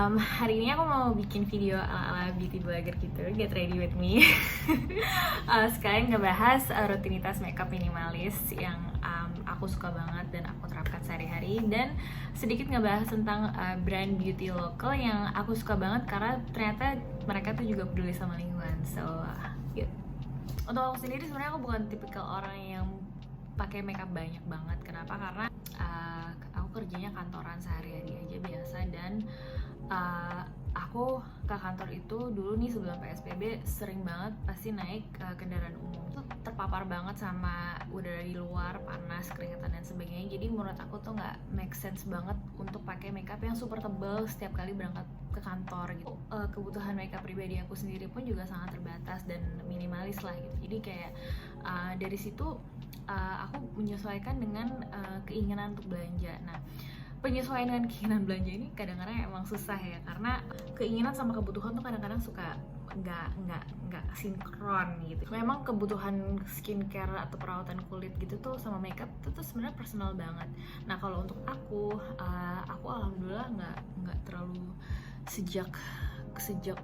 Hari ini aku mau bikin video ala-ala beauty blogger gitu, get ready with me. Sekalian ngebahas rutinitas makeup minimalis yang aku suka banget dan aku terapkan sehari-hari, dan sedikit ngebahas tentang brand beauty lokal yang aku suka banget karena ternyata mereka tuh juga peduli sama lingkungan. So, yuk. Untuk aku sendiri sebenarnya aku bukan tipikal orang yang pakai makeup banyak banget. Kenapa? Karena aku kerjanya kantoran sehari-hari aja biasa, dan aku ke kantor itu dulu nih sebelum PSBB sering banget pasti naik kendaraan umum. Tuh terpapar banget sama udara di luar, panas, keringetan dan sebagainya. Jadi menurut aku tuh nggak make sense banget untuk pakai makeup yang super tebal setiap kali berangkat ke kantor gitu. Kebutuhan makeup pribadi aku sendiri pun juga sangat terbatas dan minimalis lah gitu. Jadi kayak dari situ aku menyesuaikan dengan keinginan untuk belanja. Nah, penyesuaian dengan keinginan belanja ini kadang-kadang emang susah ya, karena keinginan sama kebutuhan tuh kadang-kadang suka nggak sinkron gitu. Memang kebutuhan skincare atau perawatan kulit gitu tuh sama makeup tuh sebenarnya personal banget. Nah, kalau untuk aku alhamdulillah nggak terlalu sejak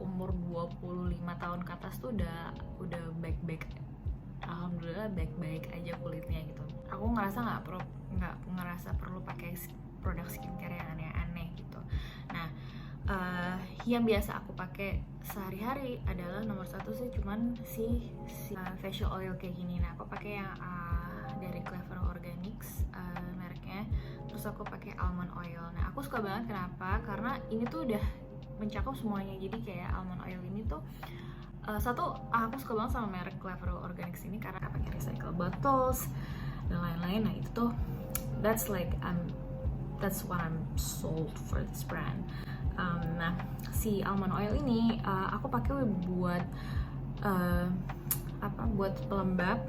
umur 25 tahun ke atas tuh udah baik-baik, alhamdulillah baik-baik aja kulitnya gitu. Aku ngerasa nggak ngerasa perlu pakai produk skincare yang aneh-aneh gitu. Nah, yang biasa aku pakai sehari-hari adalah nomor satu sih cuman si facial oil kayak gini. Nah, aku pakai yang dari Clever Organics mereknya. Terus aku pakai almond oil. Nah, aku suka banget kenapa? Karena ini tuh udah mencakup semuanya. Jadi kayak almond oil ini tuh satu, aku suka banget sama merek Clever Organics ini karena pakai recycle bottles dan lain-lain. Nah, itu tuh that's what I'm sold for this brand. Nah, si almond oil ini aku pakai buat buat pelembab,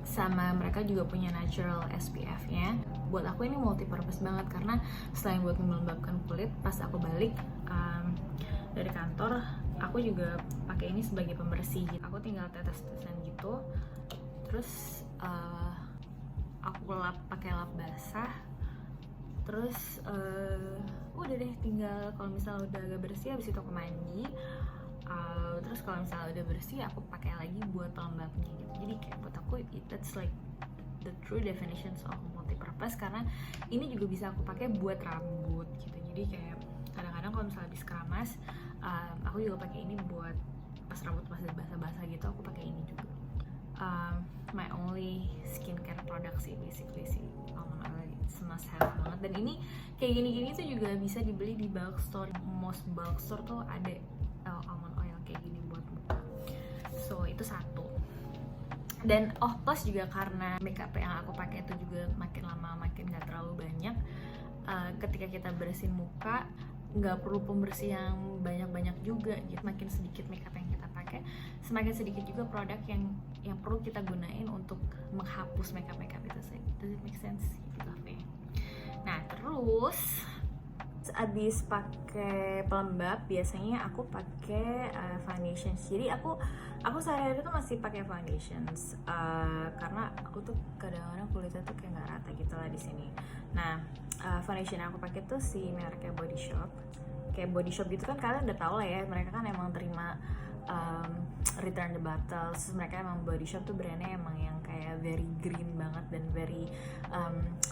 sama mereka juga punya natural SPF-nya. Buat aku ini multi purpose banget karena selain buat melembabkan kulit, pas aku balik dari kantor, aku juga pakai ini sebagai pembersih. Aku tinggal tetes-tetesan gitu, terus aku lap pakai lap basah, terus udah deh, tinggal kalau misalnya udah agak bersih habis itu aku mandi. Terus kalau misalnya udah bersih aku pakai lagi buat pelembabnya gitu. Jadi kayak buat aku that's like the true definitions of multi-purpose, karena ini juga bisa aku pakai buat rambut gitu. Jadi kayak kadang-kadang kalau misalnya habis keramas, aku juga pakai ini buat pas rambut masih basah-basah gitu, aku pakai ini juga. My only skincare product sih basically sih almond oil, it's must have banget. Dan ini kayak gini-gini tuh juga bisa dibeli di bulk store. Most bulk store tuh ada almond oil kayak gini buat muka. So itu satu. Dan plus juga karena makeup yang aku pakai itu juga makin lama makin gak terlalu banyak. Ketika kita bersihin muka nggak perlu pembersih yang banyak-banyak juga gitu. Makin sedikit makeup yang kita pakai, semakin sedikit juga produk yang perlu kita gunain untuk menghapus makeup itu sih. Does it make sense? Gitu. Nah, terus abis pakai pelembab biasanya aku pakai foundation. Jadi aku sehari-hari tuh masih pakai foundations karena aku tuh kadang-kadang kulitnya tuh kayak nggak rata gitu lah di sini. Nah, foundation yang aku pakai tuh si mereknya Body Shop. Kayak Body Shop gitu kan kalian udah tau lah ya, mereka kan emang terima return the bottles. Mereka emang Body Shop tuh brandnya emang yang kayak very green banget dan very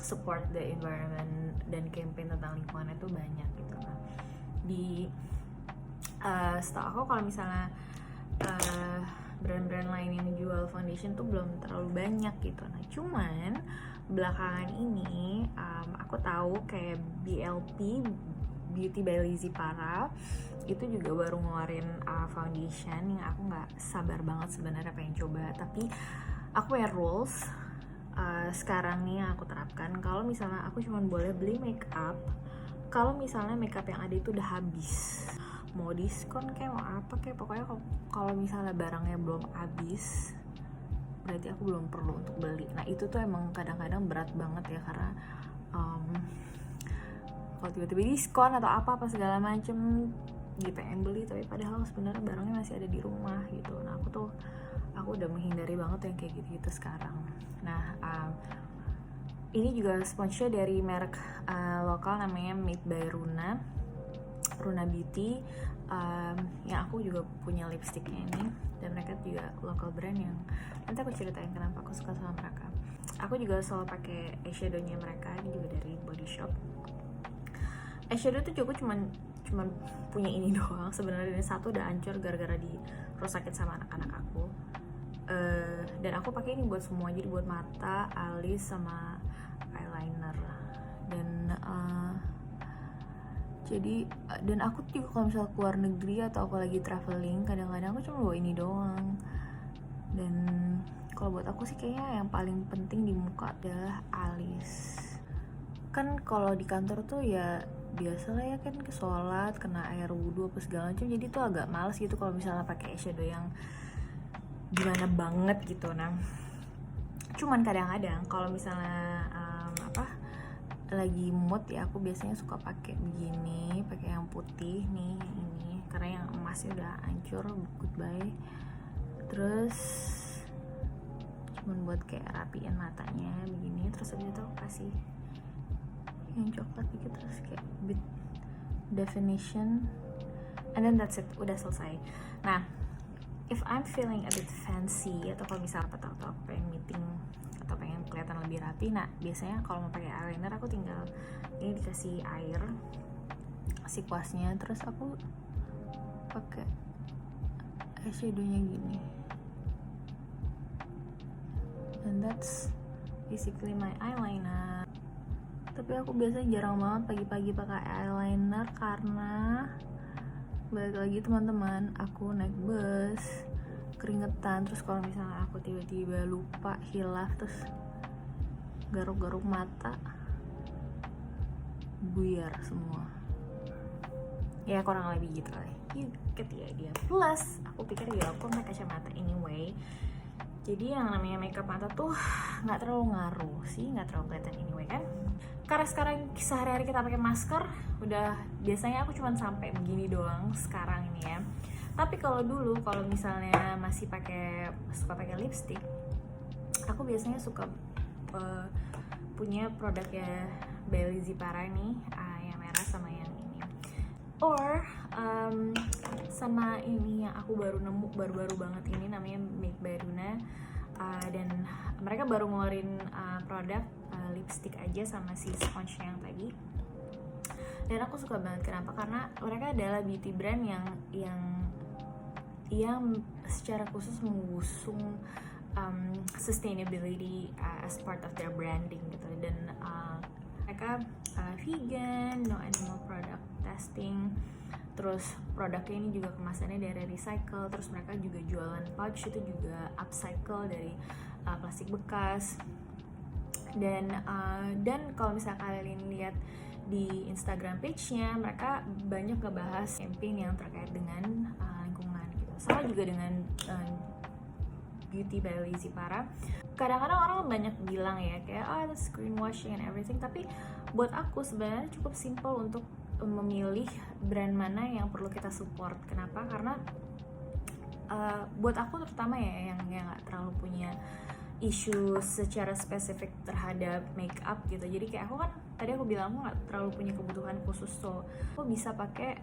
support the environment, dan campaign tentang lingkungannya tuh banyak gitu. Nah, di setahu aku kalau misalnya brand-brand lain yang jual foundation tuh belum terlalu banyak gitu. Nah, cuman belakangan ini aku tahu kayak BLP, Beauty by Lizzy Para, itu juga baru ngeluarin foundation yang aku nggak sabar banget sebenarnya pengen coba. Tapi aku punya rules sekarang nih yang aku terapkan. Kalau misalnya aku cuma boleh beli makeup kalau misalnya makeup yang ada itu udah habis, mau diskon kayak mau apa kayak, pokoknya kalau misalnya barangnya belum habis berarti aku belum perlu untuk beli. Nah, itu tuh emang kadang-kadang berat banget ya, karena kalau tiba-tiba diskon atau apa segala macem jadi pengen beli tapi padahal sebenarnya barangnya masih ada di rumah gitu. Nah, aku udah menghindari banget yang kayak gitu-gitu sekarang. Nah, ini juga sponsor dari merek lokal namanya Made by Runa. Runa Beauty, yang aku juga punya lipstiknya ini, dan mereka juga local brand yang nanti aku ceritain kenapa aku suka sama mereka. Aku juga selalu pakai eyeshadownya mereka, ini juga dari Body Shop. Eyeshadow tuh juga cuman punya ini doang sebenarnya, dan satu udah hancur gara-gara dirusakin sama anak-anak aku. Dan aku pakai ini buat semua, jadi buat mata, alis, sama eyeliner. Dan aku juga kalau misalnya keluar negeri atau aku lagi traveling, kadang-kadang aku cuma bawa ini doang. Dan kalau buat aku sih kayaknya yang paling penting di muka adalah alis. Kan kalau di kantor tuh ya biasa lah ya kan, ke sholat kena air wudhu apa segala macam, jadi tuh agak males gitu kalau misalnya pakai eyeshadow yang gimana banget gitu. Nah, cuman kadang-kadang kalau misalnya lagi mood ya, aku biasanya suka pakai begini, pakai yang putih nih ini, karena yang emasnya udah hancur, goodbye. Terus cuman buat kayak rapiin matanya begini, terus habis itu aku kasih yang coklat dikit, terus kayak bit definition, and then that's it, udah selesai. Nah, if I'm feeling a bit fancy, atau kalau misalnya aku pengen meeting atau pengen kelihatan lebih rapi, nah biasanya kalau mau pakai eyeliner aku tinggal ini dikasih air, si kuasnya, terus aku pakai eyeshadownya gini, and that's basically my eyeliner. Tapi aku biasanya jarang banget pagi-pagi pakai eyeliner karena balik lagi teman-teman, aku naik bus keringetan, terus kalau misalnya aku tiba-tiba lupa, hilaf, terus garuk-garuk mata, buyar semua. Ya kurang lebih gitu lah. You get the idea. Plus aku pikir ya aku pakai kacamata anyway, jadi yang namanya makeup mata tuh nggak terlalu ngaruh sih, nggak terlalu kelihatan anyway kan. Karena sekarang sehari-hari kita pakai masker, udah biasanya aku cuma sampai begini doang sekarang ini ya. Tapi kalau dulu, kalau misalnya masih suka pakai lipstick, aku biasanya suka punya produknya Belle Zipara nih, yang merah sama yang ini, or sama ini yang aku baru nemu baru-baru banget ini, namanya Make by Runa, dan mereka baru ngeluarin produk lipstick aja sama si sponge yang tadi. Dan aku suka banget, kenapa? Karena mereka adalah beauty brand yang secara khusus mengusung sustainability as part of their branding gitu. Dan mereka vegan, no animal product testing, terus produknya ini juga kemasannya dari recycle, terus mereka juga jualan pouch itu juga upcycle dari plastik bekas. Dan kalau misalnya kalian lihat di Instagram page-nya, mereka banyak ngebahas campaign yang terkait dengan lingkungan gitu. Sama juga dengan Beauty by Belle Zipara. Kadang-kadang orang banyak bilang ya kayak that's greenwashing and everything, tapi buat aku sebenarnya cukup simple untuk memilih brand mana yang perlu kita support. Kenapa? Karena buat aku terutama ya yang nggak terlalu punya isu secara spesifik terhadap make up gitu. Jadi kayak aku kan tadi aku bilang aku nggak terlalu punya kebutuhan khusus, so aku bisa pakai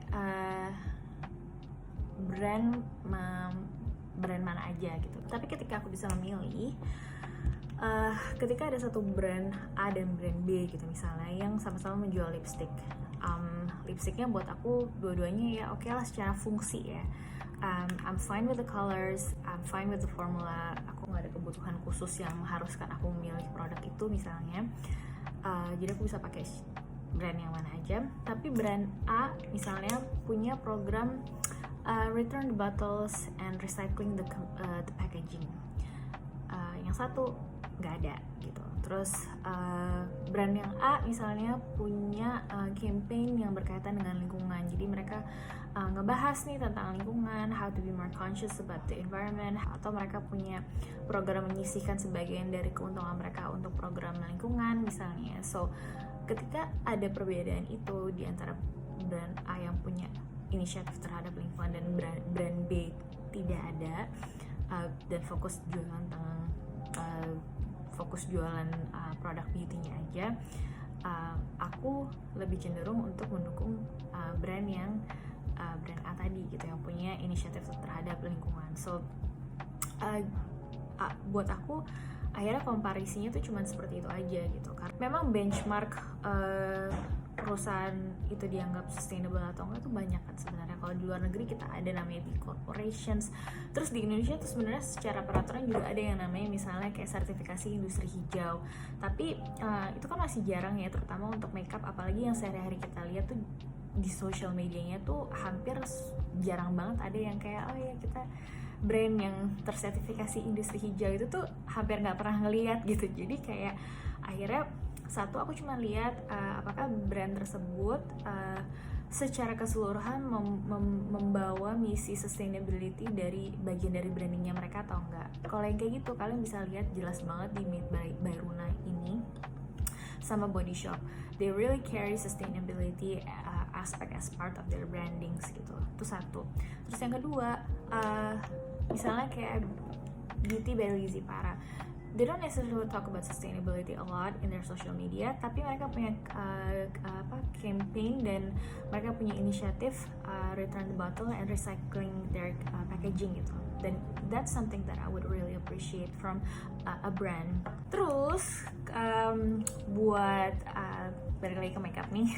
brand mana aja gitu. Tapi ketika aku bisa memilih, ketika ada satu brand A dan brand B gitu misalnya yang sama-sama menjual lipstick, lipsticknya buat aku dua-duanya ya oke lah secara fungsi ya. I'm fine with the colors, I'm fine with the formula. Aku nggak ada kebutuhan khusus yang mengharuskan aku memilih produk itu misalnya. Jadi aku bisa pakai brand yang mana aja. Tapi brand A misalnya punya program return the bottles and recycling the packaging. Yang satu nggak ada gitu. Terus brand yang A misalnya punya campaign yang berkaitan dengan lingkungan. Jadi mereka ngebahas nih tentang lingkungan, how to be more conscious about the environment, atau mereka punya program menyisihkan sebagian dari keuntungan mereka untuk program lingkungan misalnya. So ketika ada perbedaan itu di antara brand A yang punya inisiatif terhadap lingkungan dan brand B tidak ada, dan fokus jualan produk beauty-nya aja, aku lebih cenderung untuk mendukung brand yang gitu, yang punya inisiatif terhadap lingkungan. So buat aku akhirnya komparisinya tuh cuman seperti itu aja gitu. Karena memang benchmark perusahaan itu dianggap sustainable atau enggak tuh banyak kan sebenarnya. Kalau di luar negeri kita ada namanya B Corporations, terus di Indonesia tuh sebenarnya secara peraturan juga ada yang namanya misalnya kayak sertifikasi industri hijau, tapi itu kan masih jarang ya, terutama untuk makeup, apalagi yang sehari-hari kita lihat tuh di social medianya tuh hampir jarang banget ada yang kayak oh ya kita brand yang tersertifikasi industri hijau, itu tuh hampir nggak pernah ngeliat gitu. Jadi kayak akhirnya satu, aku cuma lihat apakah brand tersebut secara keseluruhan membawa misi sustainability dari bagian dari brandingnya mereka atau enggak. Kalau yang kayak gitu kalian bisa lihat jelas banget di Made by Runa ini sama Body Shop. They really carry sustainability aspect as part of their brandings gitu. Itu satu. Terus yang kedua, misalnya kayak Beauty by Lizzy Para. They don't necessarily talk about sustainability a lot in their social media, tapi mereka punya campaign dan mereka punya inisiatif return the bottle and recycling their packaging gitu. Dan that's something that I would really appreciate from a brand. Terus buat balik lagi ke makeup nih.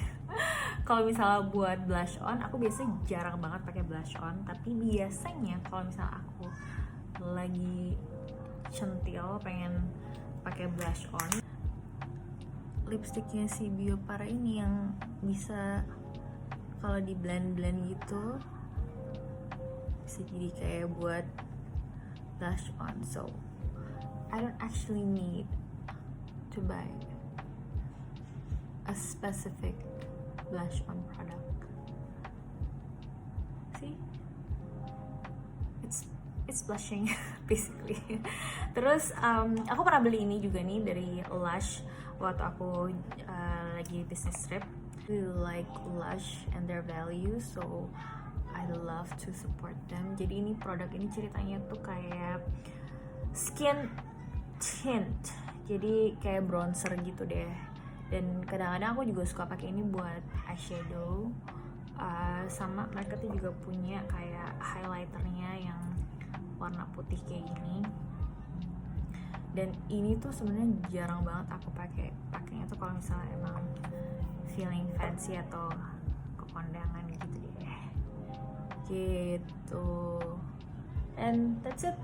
Kalau misalnya buat blush on, aku biasanya jarang banget pakai blush on, tapi biasanya kalau misalnya aku lagi centil pengen pakai blush on, lipstiknya si Bio Para ini yang bisa kalau di blend gitu bisa jadi kayak buat blush on. So I don't actually need to buy a specific blush on product. See, it's blushing basically. Terus aku pernah beli ini juga nih dari Lush waktu aku lagi business trip. I like Lush and their values, so I love to support them. Jadi ini produk ini ceritanya tuh kayak skin tint, jadi kayak bronzer gitu deh. Dan kadang-kadang aku juga suka pakai ini buat eyeshadow. Sama mereka tuh juga punya kayak highlighternya yang warna putih kayak gini. Dan ini tuh sebenarnya jarang banget aku pakainya tuh kalau misalnya emang feeling fancy atau ke kondangan gitu deh. Gitu. And that's it.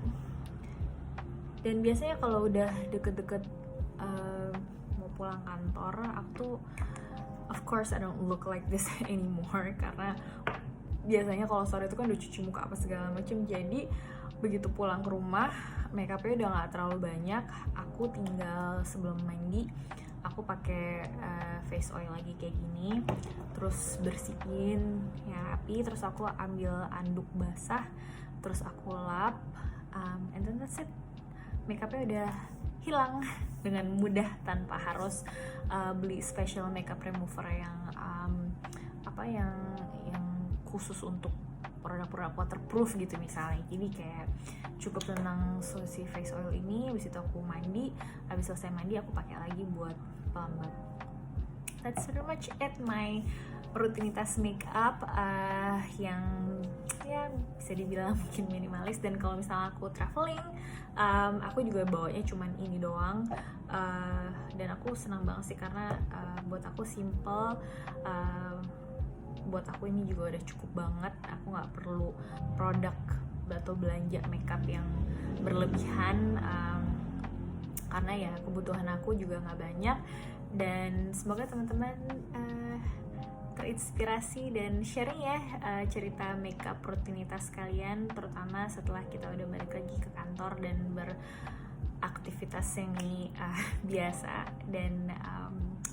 Dan biasanya kalau udah deket-deket mau pulang kantor, aku tuh of course I don't look like this anymore, karena biasanya kalau sore itu kan udah cuci muka apa segala macem. Jadi begitu pulang ke rumah, makeupnya udah nggak terlalu banyak. Aku tinggal sebelum mandi aku pakai face oil lagi kayak gini, terus bersihin yang rapi, terus aku ambil anduk basah, terus aku lap, and then that's it. Makeupnya udah hilang dengan mudah tanpa harus beli special makeup remover yang yang khusus untuk produk-produk waterproof gitu misalnya. Jadi kayak cukup tentang si face oil ini, habis itu aku mandi, habis selesai mandi aku pakai lagi buat pelembab. That's pretty much it, my rutinitas makeup yang ya bisa dibilang mungkin minimalis. Dan kalau misalnya aku traveling, aku juga bawanya cuman ini doang, dan aku senang banget sih karena buat aku simple. Buat aku ini juga udah cukup banget. Aku nggak perlu produk atau belanja makeup yang berlebihan, karena ya kebutuhan aku juga nggak banyak. Dan semoga teman-teman terinspirasi dan sharing ya cerita makeup rutinitas kalian, terutama setelah kita udah balik lagi ke kantor dan beraktivitas semi biasa. Dan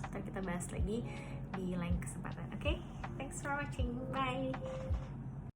ntar kita bahas lagi di lain kesempatan. Okay? Thanks for watching. Bye.